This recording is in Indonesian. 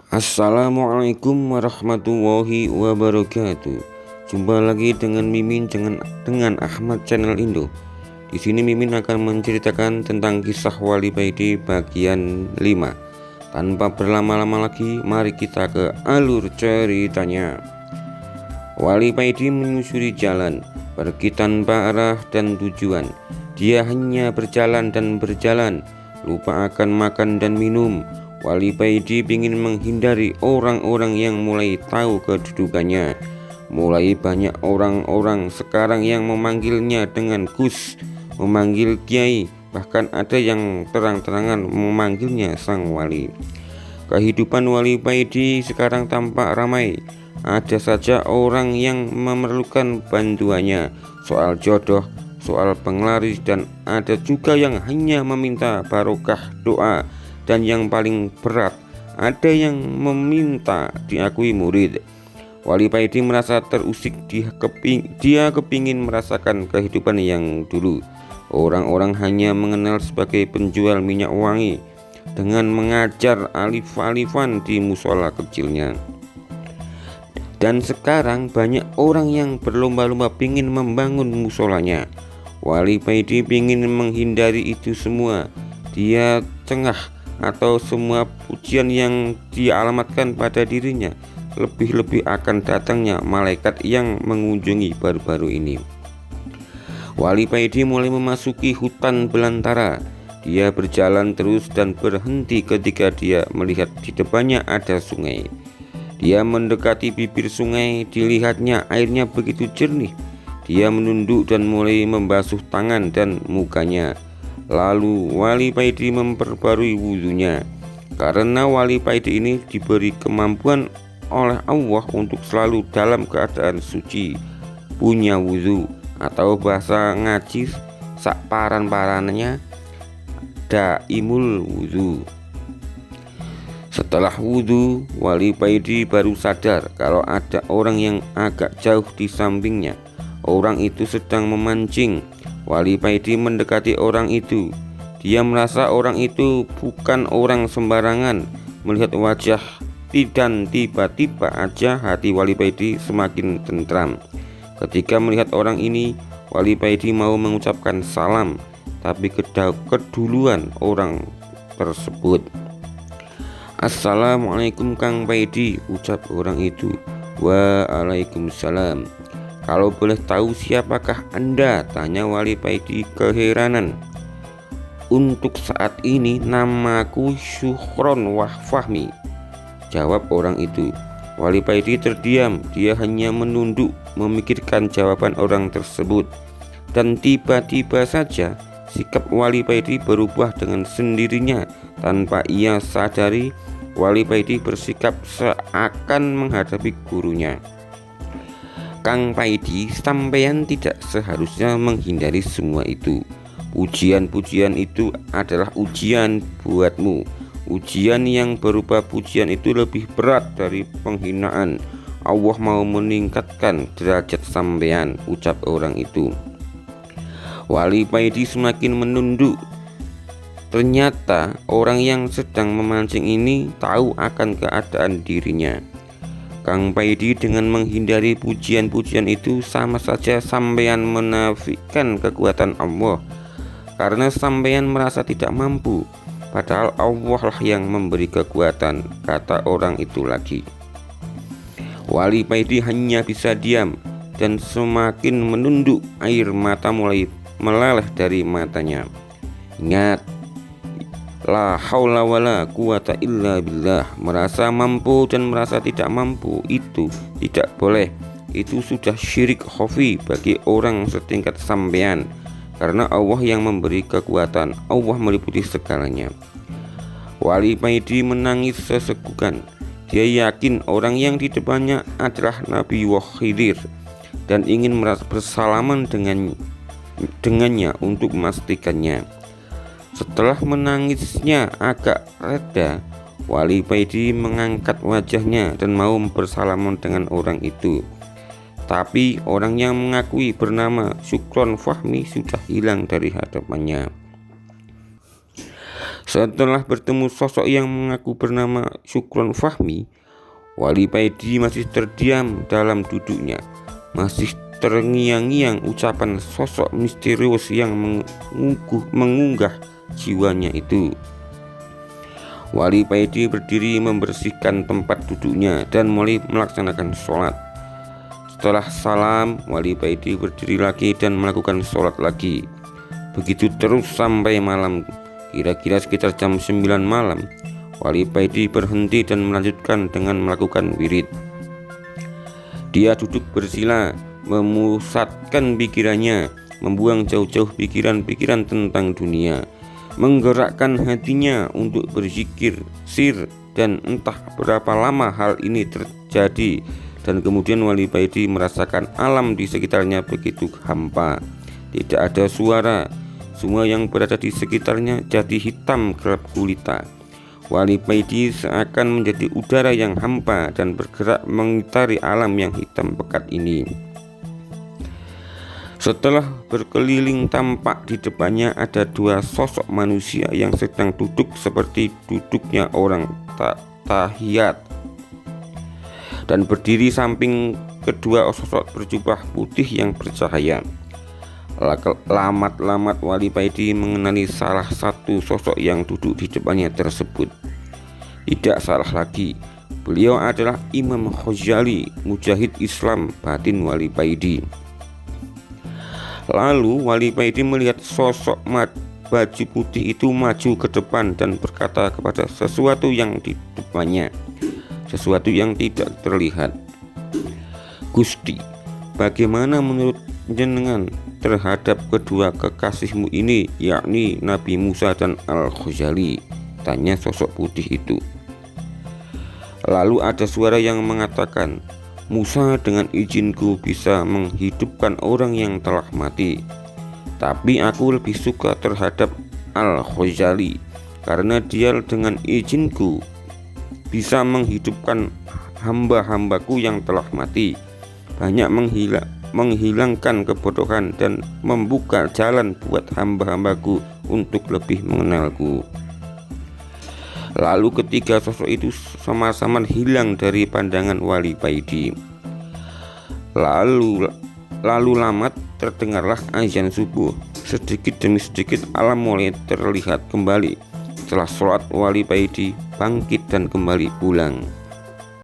Assalamualaikum warahmatullahi wabarakatuh. Jumpa lagi dengan Mimin dengan Ahmad Channel Indo. Di sini Mimin akan menceritakan tentang kisah Wali Paidi bagian 5. Tanpa berlama-lama lagi, mari kita ke alur ceritanya. Wali Paidi menyusuri jalan, pergi tanpa arah dan tujuan. Dia hanya berjalan dan berjalan, lupa akan makan dan minum. Wali Paidi ingin menghindari orang-orang yang mulai tahu kedudukannya. Mulai banyak orang-orang sekarang yang memanggilnya dengan Gus, memanggil Kiai, bahkan ada yang terang-terangan memanggilnya Sang Wali. Kehidupan Wali Paidi sekarang tampak ramai. Ada saja orang yang memerlukan bantuannya, soal jodoh, soal penglaris, dan ada juga yang hanya meminta barokah doa. Dan yang paling berat, ada yang meminta diakui murid. Wali Paidi merasa terusik, dia kepingin merasakan kehidupan yang dulu. Orang-orang hanya mengenal sebagai penjual minyak wangi dengan mengajar alif-alifan di musola kecilnya. Dan sekarang banyak orang yang berlomba-lomba ingin membangun musolanya. Wali Paidi ingin menghindari itu semua. Dia cengah atau semua pujian yang dialamatkan pada dirinya, lebih-lebih akan datangnya malaikat yang mengunjungi baru-baru ini. Wali Paidi mulai memasuki hutan belantara. Dia berjalan terus dan berhenti ketika dia melihat di depannya ada sungai. Dia mendekati bibir sungai, dilihatnya airnya begitu jernih. Dia menunduk dan mulai membasuh tangan dan mukanya. Lalu Wali Paidi memperbarui wudhunya, karena Wali Paidi ini diberi kemampuan oleh Allah untuk selalu dalam keadaan suci, punya wudhu, atau bahasa ngaji sakparan-parannya daimul wudhu. Setelah wudhu, Wali Paidi baru sadar kalau ada orang yang agak jauh di sampingnya. Orang itu sedang memancing. Wali Paidi mendekati orang itu. Dia merasa orang itu bukan orang sembarangan. Melihat wajah dan tiba-tiba aja hati Wali Paidi semakin tentram. Ketika melihat orang ini, Wali Paidi mau mengucapkan salam, tapi keduluan orang tersebut. Assalamualaikum Kang Paidi, ucap orang itu. Waalaikumsalam. Kalau boleh tahu siapakah Anda? Tanya Wali Paidi keheranan. Untuk saat ini namaku Syuhron Wahfahmi, jawab orang itu. Wali Paidi terdiam, dia hanya menunduk memikirkan jawaban orang tersebut. Dan tiba-tiba saja sikap Wali Paidi berubah dengan sendirinya. Tanpa ia sadari, Wali Paidi bersikap seakan menghadapi gurunya. Kang Paidi, sampeyan tidak seharusnya menghindari semua itu. Pujian-pujian itu adalah ujian buatmu. Ujian yang berupa pujian itu lebih berat dari penghinaan. Allah mau meningkatkan derajat sampeyan, ucap orang itu. Wali Paidi semakin menunduk. Ternyata orang yang sedang memancing ini tahu akan keadaan dirinya. Kang Paidi dengan menghindari pujian-pujian itu sama saja sampeyan menafikan kekuatan Allah, karena sampeyan merasa tidak mampu, padahal Allah lah yang memberi kekuatan, kata orang itu lagi. Wali Paidi hanya bisa diam dan semakin menunduk, air mata mulai meleleh dari matanya. Ingat, la haula wala quwata illa billah. Merasa mampu dan merasa tidak mampu itu tidak boleh. Itu sudah syirik khafi bagi orang setingkat sampean, karena Allah yang memberi kekuatan. Allah meliputi segalanya. Wali Paidi menangis sesegukan. Dia yakin orang yang di depannya adalah Nabi Khidir dan ingin bersalaman dengannya untuk memastikannya. Setelah menangisnya agak reda, Wali Paidi mengangkat wajahnya dan mau bersalaman dengan orang itu. Tapi orang yang mengakui bernama Syuhron Fahmi sudah hilang dari hadapannya. Setelah bertemu sosok yang mengaku bernama Syukron Fahmi, Wali Paidi masih terdiam dalam duduknya, masih terngiang-ngiang ucapan sosok misterius yang mengunggah jiwanya itu. Wali Paidi berdiri membersihkan tempat duduknya dan mulai melaksanakan sholat. Setelah salam, Wali Paidi berdiri lagi dan melakukan sholat lagi. Begitu terus sampai malam. Kira-kira sekitar jam 9 malam, Wali Paidi berhenti dan melanjutkan dengan melakukan wirid. Dia duduk bersila, memusatkan pikirannya, membuang jauh-jauh pikiran-pikiran tentang dunia, menggerakkan hatinya untuk berzikir, sir, dan entah berapa lama hal ini terjadi. Dan kemudian Wali Paidi merasakan alam di sekitarnya begitu hampa, tidak ada suara. Semua yang berada di sekitarnya jadi hitam gelap gulita. Wali Paidi seakan menjadi udara yang hampa dan bergerak mengitari alam yang hitam pekat ini. Setelah berkeliling, tampak di depannya ada dua sosok manusia yang sedang duduk seperti duduknya orang tahiyat, dan berdiri samping kedua sosok berjubah putih yang bercahaya. Lamat-lamat Wali Paidi mengenali salah satu sosok yang duduk di depannya tersebut. Tidak salah lagi, beliau adalah Imam Ghazali, mujahid Islam batin Wali Paidi. Lalu Wali Paidi melihat sosok baju putih itu maju ke depan dan berkata kepada sesuatu yang di depannya, sesuatu yang tidak terlihat, "Gusti, bagaimana menurut jenengan terhadap kedua kekasihmu ini, yakni Nabi Musa dan Al-Ghazali?" tanya sosok putih itu. Lalu ada suara yang mengatakan, "Musa dengan izinku bisa menghidupkan orang yang telah mati, tapi aku lebih suka terhadap Al-Ghazali karena dia dengan izinku bisa menghidupkan hamba-hambaku yang telah mati, banyak menghilangkan kebodohan dan membuka jalan buat hamba-hambaku untuk lebih mengenalku." Lalu ketiga sosok itu sama-sama hilang dari pandangan Wali Paidi. Lalu lamat terdengarlah azan subuh. Sedikit demi sedikit alam mulai terlihat kembali. Setelah sholat, Wali Paidi bangkit dan kembali pulang.